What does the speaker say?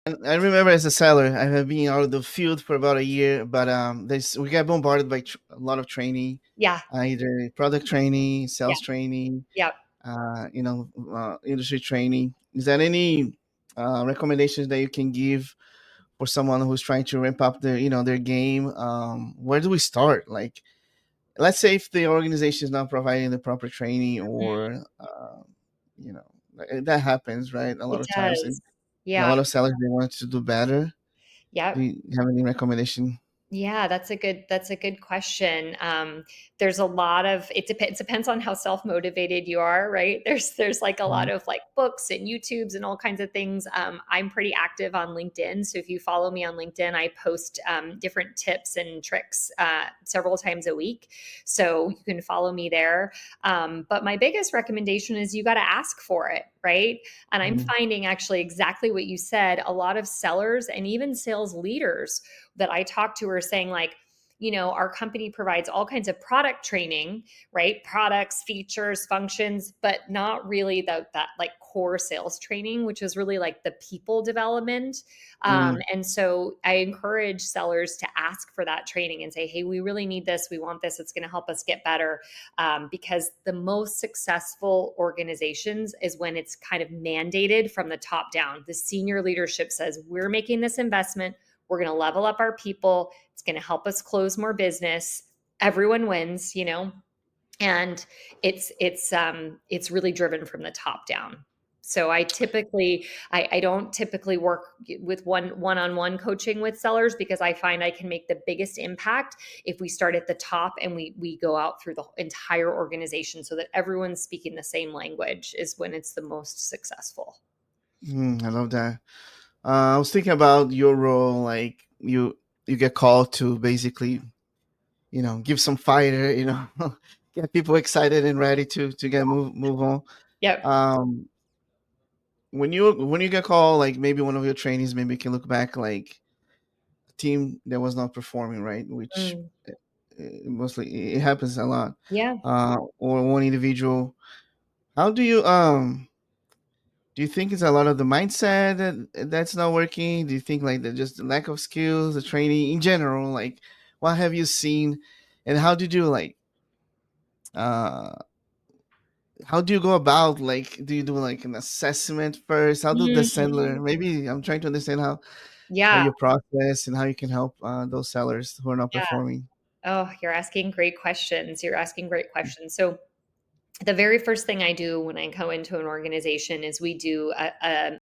I remember as a seller, I have been out of the field for about a year, but we get bombarded by a lot of training, Yeah. either product training, Yeah. sales training, Yeah. industry training. Is there any recommendations that you can give for someone who's trying to ramp up their game? Where do we start? Like, let's say if the organization is not providing the proper training, or you know that happens, right, a lot It of times, does. and a Yeah. lot of sellers, they want to do better. Do Yep. you have any recommendation? Yeah, that's a good question. There's a lot of it depends on how self-motivated you are, right? There's like a lot Mhm. of like books and YouTubes and all kinds of things. I'm pretty active on LinkedIn, so if you follow me on LinkedIn, I post different tips and tricks several times a week. So you can follow me there. But my biggest recommendation is you got to ask for it, right? And I'm Mhm. finding actually exactly what you said. A lot of sellers and even sales leaders that I talk to are saying, like, our company provides all kinds of product training, right? Products, features, functions, but not really that like core sales training, which is really like the people development. Mm. And so I encourage sellers to ask for that training and say, hey, we really need this. We want this. It's going to help us get better. Because the most successful organizations is when it's kind of mandated from the top down. The senior leadership says, we're making this investment. We're going to level up our people. It's going to help us close more business. Everyone wins. And it's really driven from the top down. So I don't typically work with one-on-one coaching with sellers, because I find I can make the biggest impact if we start at the top and we go out through the entire organization so that everyone's speaking the same language, is when it's the most successful. I love that. I was thinking about your role, like you get called to basically, give some fire, get people excited and ready to get move on. Yep. Um, when you get called, like maybe one of your trainees maybe can look back, like a team that was not performing, right? Which Mm. mostly it happens a lot. Yeah. Or one individual. How do you think it's a lot of the mindset that's not working? Do you think like just the lack of skills, the training in general? Like, what have you seen, and how did you like? Uh, how do you go about, like? Do you do like an assessment first? How do the Mhm. seller? Maybe I'm trying to understand how Yeah. you process and how you can help those sellers who are not Yeah. performing. Oh, you're asking great questions. You're asking great questions. So the very first thing I do when I go into an organization is we do